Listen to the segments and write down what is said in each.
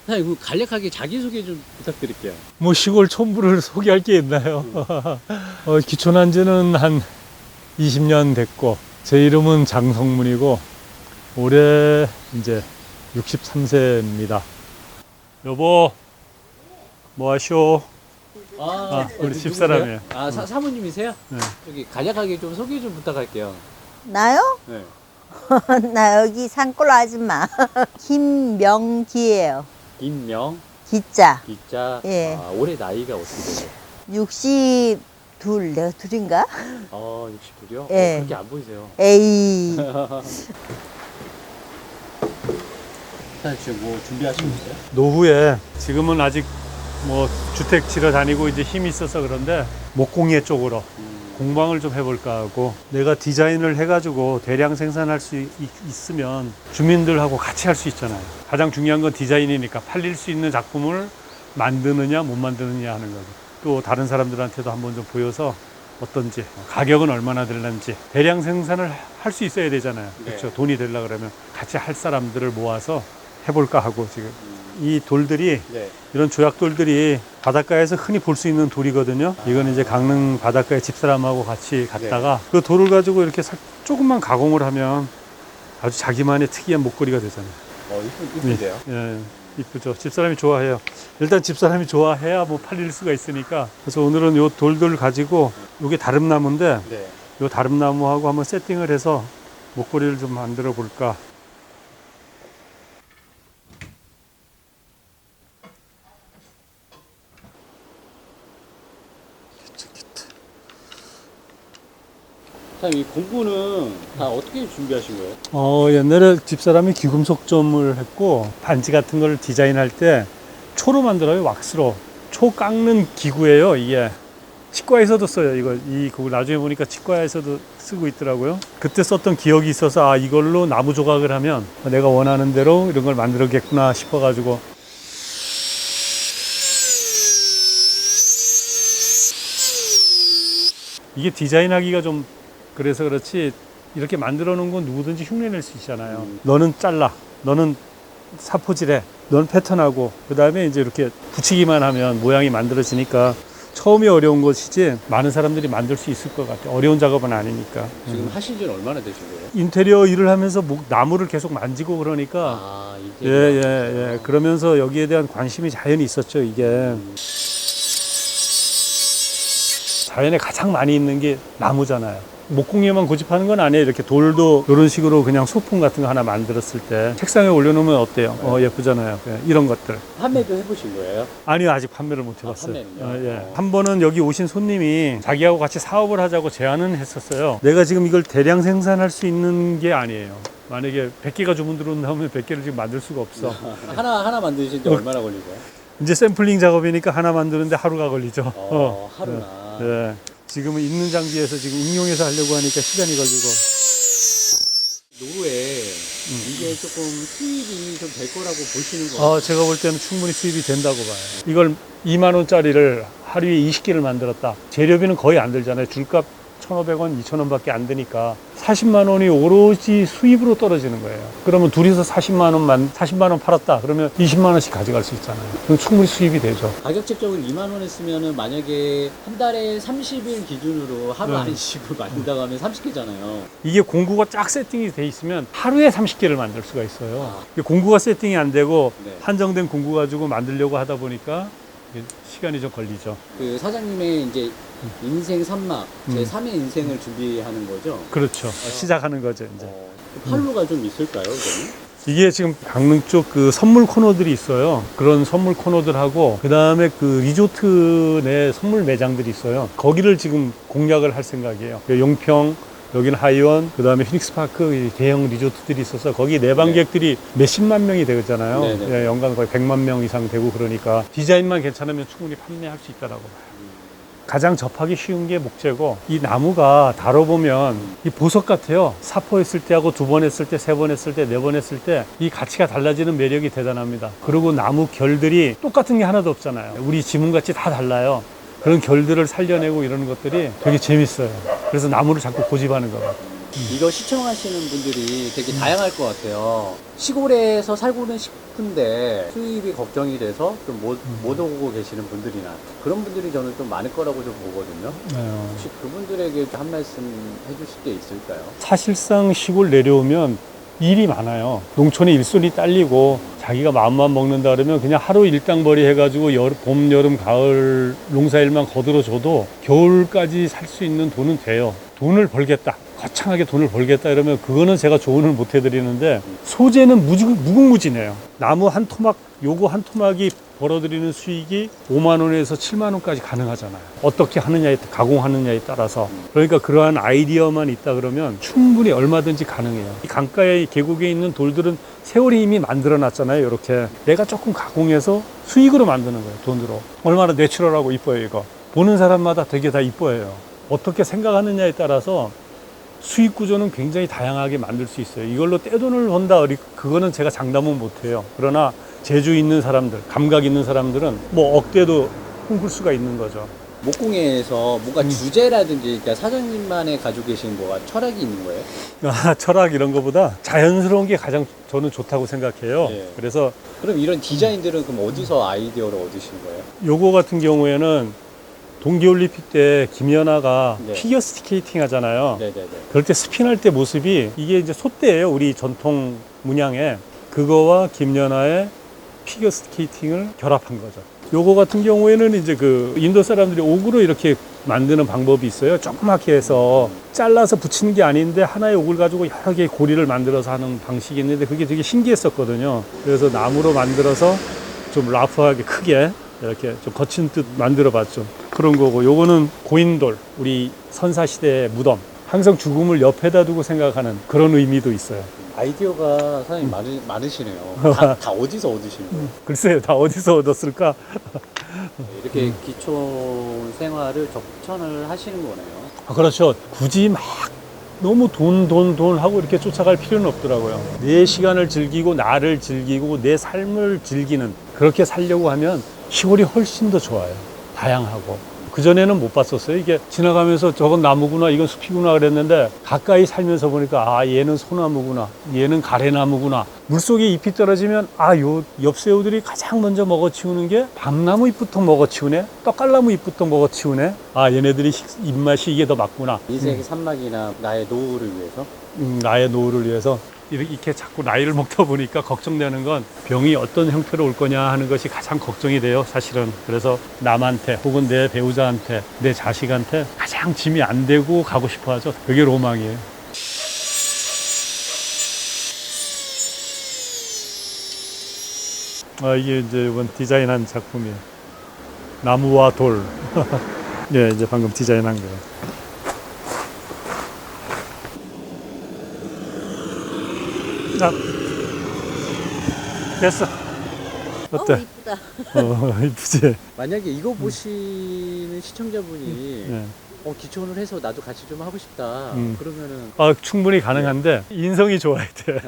사장님, 간략하게 자기소개 좀 부탁드릴게요. 뭐 시골 촌부를 소개할 게 있나요? 기촌한 지는 한 20년 됐고, 제 이름은 장성문이고, 올해 이제 63세입니다. 여보, 뭐 하쇼? 우리 집사람이에요. 사모님이세요? 네. 여기 간략하게 좀 소개 좀 부탁할게요. 나요? 네. 나 여기 산골 아줌마 김명기예요. 김명, 기자. 기자. 예. 올해 나이가 어떻게 되세요? 62 내가 둘인가? 62요? 예. 그렇게 안 보이세요. 에이. 사장님, 지금 뭐 준비하시고 있어요? 노후에 지금은 아직 뭐 주택 지러 다니고 이제 힘이 있어서 그런데 목공예 쪽으로 공방을 좀 해볼까 하고, 내가 디자인을 해가지고 대량 생산할 수 있으면 주민들하고 같이 할 수 있잖아요. 가장 중요한 건 디자인이니까 팔릴 수 있는 작품을 만드느냐 못 만드느냐 하는 거죠. 또 다른 사람들한테도 한번 좀 보여서 어떤지, 가격은 얼마나 될는지, 대량 생산을 할 수 있어야 되잖아요. 그렇죠. 네. 돈이 되려고 그러면 같이 할 사람들을 모아서 해볼까 하고, 지금 이 돌들이, 네. 이런 조약돌들이 바닷가에서 흔히 볼 수 있는 돌이거든요. 이건 이제 강릉 바닷가에 집사람하고 같이 갔다가 그 돌을 가지고 이렇게 조금만 가공을 하면 아주 자기만의 특이한 목걸이가 되잖아요. 이쁜데요? 예, 이쁘죠. 집사람이 좋아해요. 일단 집사람이 좋아해야 뭐 팔릴 수가 있으니까. 그래서 오늘은 요 돌들 가지고, 요게 다름나무인데 네. 요 다름나무하고 한번 세팅을 해서 목걸이를 좀 만들어 볼까. 사장님, 이 공구는 다 어떻게 준비하신 거예요? 옛날에 집사람이 기금속점을 했고, 반지 같은 걸 디자인할 때 초로 만들어요. 왁스로. 초 깎는 기구예요. 이게 치과에서도 써요. 그거 나중에 보니까 치과에서도 쓰고 있더라고요. 그때 썼던 기억이 있어서, 이걸로 나무 조각을 하면 내가 원하는 대로 이런 걸 만들겠구나 싶어가지고. 이게 디자인하기가 좀 그래서 그렇지, 이렇게 만들어 놓은 건 누구든지 흉내낼 수 있잖아요. 너는 잘라, 너는 사포질해, 너는 패턴하고, 그 다음에 이제 이렇게 붙이기만 하면 모양이 만들어지니까 처음이 어려운 것이지 많은 사람들이 만들 수 있을 것 같아요. 어려운 작업은 아니니까. 지금 하신 지는 얼마나 되신 거예요? 인테리어 일을 하면서 나무를 계속 만지고 그러니까 이제. 그러면서 여기에 대한 관심이 자연히 있었죠. 이게 자연에 가장 많이 있는 게 나무잖아요. 목공예만 고집하는 건 아니에요. 이렇게 돌도 이런 식으로 그냥 소품 같은 거 하나 만들었을 때 책상에 올려놓으면 어때요? 예쁘잖아요. 이런 것들. 판매도 해보신 거예요? 아니요, 아직 판매를 못 해봤어요. 판매는요? 한 번은 여기 오신 손님이 자기하고 같이 사업을 하자고 제안은 했었어요. 내가 지금 이걸 대량 생산할 수 있는 게 아니에요. 만약에 100개가 주문 들어온다면 100개를 지금 만들 수가 없어. 하나 만드시는데 얼마나 걸리고요? 이제 샘플링 작업이니까 하나 만드는데 하루가 걸리죠. 하루나. 네. 지금은 있는 장비에서 지금 응용해서 하려고 하니까 시간이 걸리고. 노후에 이게 조금 수입이 좀 될 거라고 보시는 거예요? 제가 볼 때는 충분히 수입이 된다고 봐요. 이걸 2만 원짜리를 하루에 20개를 만들었다. 재료비는 거의 안 들잖아요. 줄값 1,500원, 2,000원 밖에 안 드니까 40만 원이 오로지 수입으로 떨어지는 거예요. 그러면 둘이서 40만 원 팔았다. 그러면 20만 원씩 가져갈 수 있잖아요. 그럼 충분히 수입이 되죠. 가격 책정을 2만 원 했으면은 만약에 한 달에 30일 기준으로 하루 안씩을 만든다고 하면 30개잖아요. 이게 공구가 쫙 세팅이 돼 있으면 하루에 30개를 만들 수가 있어요. 이게 공구가 세팅이 안 되고 네. 한정된 공구 가지고 만들려고 하다 보니까 시간이 좀 걸리죠. 그 사장님의 이제 인생 3막, 제 3의 인생을 준비하는 거죠? 그렇죠. 시작하는 거죠, 이제. 판로가 좀 있을까요, 그러면? 이게 지금 강릉 쪽 그 선물 코너들이 있어요. 그런 선물 코너들하고, 그 다음에 그 리조트 내 선물 매장들이 있어요. 거기를 지금 공략을 할 생각이에요. 용평, 여기는 하이원, 그 다음에 휘닉스파크 대형 리조트들이 있어서 거기 내방객들이 몇십만 명이 되잖아요. 예, 연간 거의 100만 명 이상 되고, 그러니까 디자인만 괜찮으면 충분히 판매할 수 있다라고 봐요. 가장 접하기 쉬운 게 목재고, 이 나무가 다뤄보면 이 보석 같아요. 사포했을 때하고 2번 했을 때, 3번 했을 때, 4번 했을 때 이 가치가 달라지는 매력이 대단합니다. 그리고 나무 결들이 똑같은 게 하나도 없잖아요. 우리 지문같이 다 달라요. 그런 결들을 살려내고 이러는 것들이 되게 재밌어요. 그래서 나무를 자꾸 고집하는 것 같아요. 이거 시청하시는 분들이 되게 다양할 것 같아요. 시골에서 살고는 싶은데 수입이 걱정이 돼서 좀 못 오고 계시는 분들이나 그런 분들이 저는 좀 많을 거라고 좀 보거든요. 혹시 그분들에게 한 말씀 해주실 게 있을까요? 사실상 시골 내려오면 일이 많아요. 농촌의 일손이 딸리고 자기가 마음만 먹는다 그러면 그냥 하루 일당벌이 해가지고 봄, 여름, 가을 농사일만 거들어줘도 겨울까지 살 수 있는 돈은 돼요. 돈을 벌겠다. 거창하게 돈을 벌겠다 이러면 그거는 제가 조언을 못 해드리는데 소재는 무궁무진해요. 나무 한 토막, 요거 한 토막이 벌어들이는 수익이 5만 원에서 7만 원까지 가능하잖아요. 어떻게 하느냐에, 가공하느냐에 따라서. 그러니까 그러한 아이디어만 있다 그러면 충분히 얼마든지 가능해요. 이 강가의 계곡에 있는 돌들은 세월이 이미 만들어 놨잖아요. 이렇게 내가 조금 가공해서 수익으로 만드는 거예요. 돈으로. 얼마나 내추럴하고 이뻐요 이거. 보는 사람마다 되게 다 이뻐해요. 어떻게 생각하느냐에 따라서 수익 구조는 굉장히 다양하게 만들 수 있어요. 이걸로 떼돈을 번다, 그거는 제가 장담은 못해요. 그러나 재주 있는 사람들, 감각 있는 사람들은 뭐 억대도 꿈꿀 수가 있는 거죠. 목공예에서 뭔가 주제라든지 그러니까 사장님만의 가지고 계신 뭐가 철학이 있는 거예요? 철학 이런 거보다 자연스러운 게 가장 저는 좋다고 생각해요. 예. 그래서 그럼 이런 디자인들은 그럼 어디서 아이디어를 얻으신 거예요? 요거 같은 경우에는 동계올림픽 때 김연아가 네. 피겨 스케이팅 하잖아요. 네네네. 그럴 때 스핀할 때 모습이 이게 이제 솥대예요. 우리 전통 문양에. 그거와 김연아의 피겨 스케이팅을 결합한 거죠. 요거 같은 경우에는 이제 그 인도 사람들이 옥으로 이렇게 만드는 방법이 있어요. 조그맣게 해서 잘라서 붙이는 게 아닌데 하나의 옥을 가지고 여러 개의 고리를 만들어서 하는 방식이 있는데 그게 되게 신기했었거든요. 그래서 나무로 만들어서 좀 라프하게 크게 이렇게 좀 거친 뜻 만들어 봤죠. 그런 거고, 요거는 고인돌, 우리 선사시대의 무덤. 항상 죽음을 옆에다 두고 생각하는 그런 의미도 있어요. 아이디어가 사장님 많으시네요. 다 어디서 얻으시는 거예요? 글쎄요, 다 어디서 얻었을까? 이렇게 기촌 생활을 적천을 하시는 거네요. 그렇죠. 굳이 막 너무 돈 하고 이렇게 쫓아갈 필요는 없더라고요. 내 시간을 즐기고 나를 즐기고 내 삶을 즐기는, 그렇게 살려고 하면 시골이 훨씬 더 좋아요. 다양하고. 그전에는 못 봤었어요. 이게 지나가면서 저건 나무구나, 이건 숲이구나 그랬는데 가까이 살면서 보니까 아, 얘는 소나무구나, 얘는 가래나무구나. 물속에 잎이 떨어지면 아, 요 엽새우들이 가장 먼저 먹어치우는 게 밤나무 잎부터 먹어치우네, 떡갈나무 잎부터 먹어치우네. 아, 얘네들이 입맛이 이게 더 맞구나. 인생의 산막이나 나의 노후를 위해서. 나의 노후를 위해서. 이렇게 자꾸 나이를 먹다 보니까 걱정되는 건 병이 어떤 형태로 올 거냐 하는 것이 가장 걱정이 돼요, 사실은. 그래서 남한테 혹은 내 배우자한테, 내 자식한테 가장 짐이 안 되고 가고 싶어 하죠. 그게 로망이에요. 이게 이제 이번 디자인한 작품이에요. 나무와 돌. 네, 이제 방금 디자인한 거예요. 자, 됐어. 어때? 이쁘다. 이쁘지? 만약에 이거 보시는 시청자분이 네. 기촌을 해서 나도 같이 좀 하고 싶다. 그러면은 충분히 가능한데 인성이 좋아야 돼.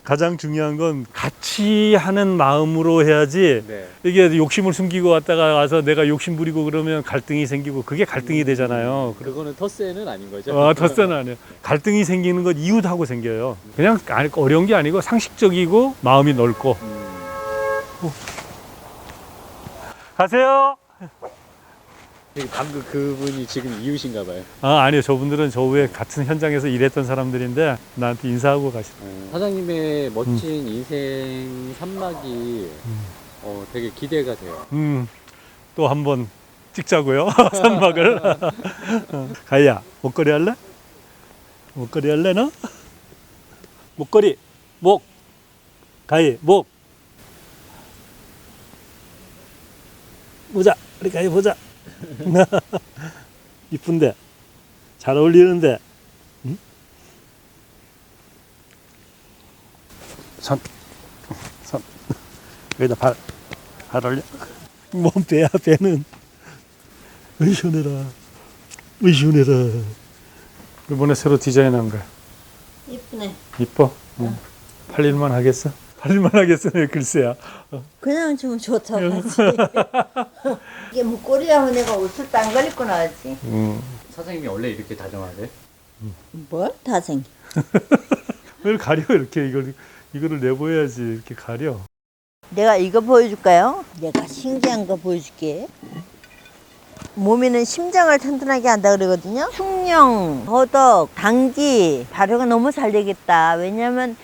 가장 중요한 건 같이 하는 마음으로 해야지. 네. 이게 욕심을 숨기고 왔다가 와서 내가 욕심 부리고 그러면 갈등이 생기고 그게 갈등이 되잖아요. 그거는 텃세는 아닌 거죠. 덧세는 아니에요. 갈등이 생기는 건 이웃하고 생겨요. 그냥 어려운 게 아니고 상식적이고 마음이 넓고. 가세요. 방금 그분이 지금 이웃인가 봐요. 아니요. 저분들은 저 후에 같은 현장에서 일했던 사람들인데 나한테 인사하고 가시더라고요. 사장님의 멋진 인생 산막이 되게 기대가 돼요. 또 한번 찍자고요. 산막을. 가희야, 목걸이 할래? 목걸이 할래 너? 목걸이, 목. 가희, 목. 보자. 우리 가희 보자. 이쁜데, 잘 어울리는데. 응? 손. 여기다 발 올려. 몸 배야, 배는. 으시원해라. 으시원해라. 이번에 새로 디자인한 거야. 이쁘네. 이뻐? 응. 팔릴만 하겠어? 팔릴만 하겠어? 네, 글쎄야. 그냥 주면 좋다고 하지. 이게 목걸이라면 내가 옷을 딴 걸 입고 나왔지. 사장님이 원래 이렇게 다정하세요? 뭘? 다 생겨. 왜 가려 이렇게 이거를 내보여야지 이렇게 가려. 내가 이거 보여줄까요? 내가 신기한 거 보여줄게. 몸에는 심장을 튼튼하게 한다 그러거든요. 숭늉, 더덕, 당귀 발효가 너무 잘 되겠다. 왜냐면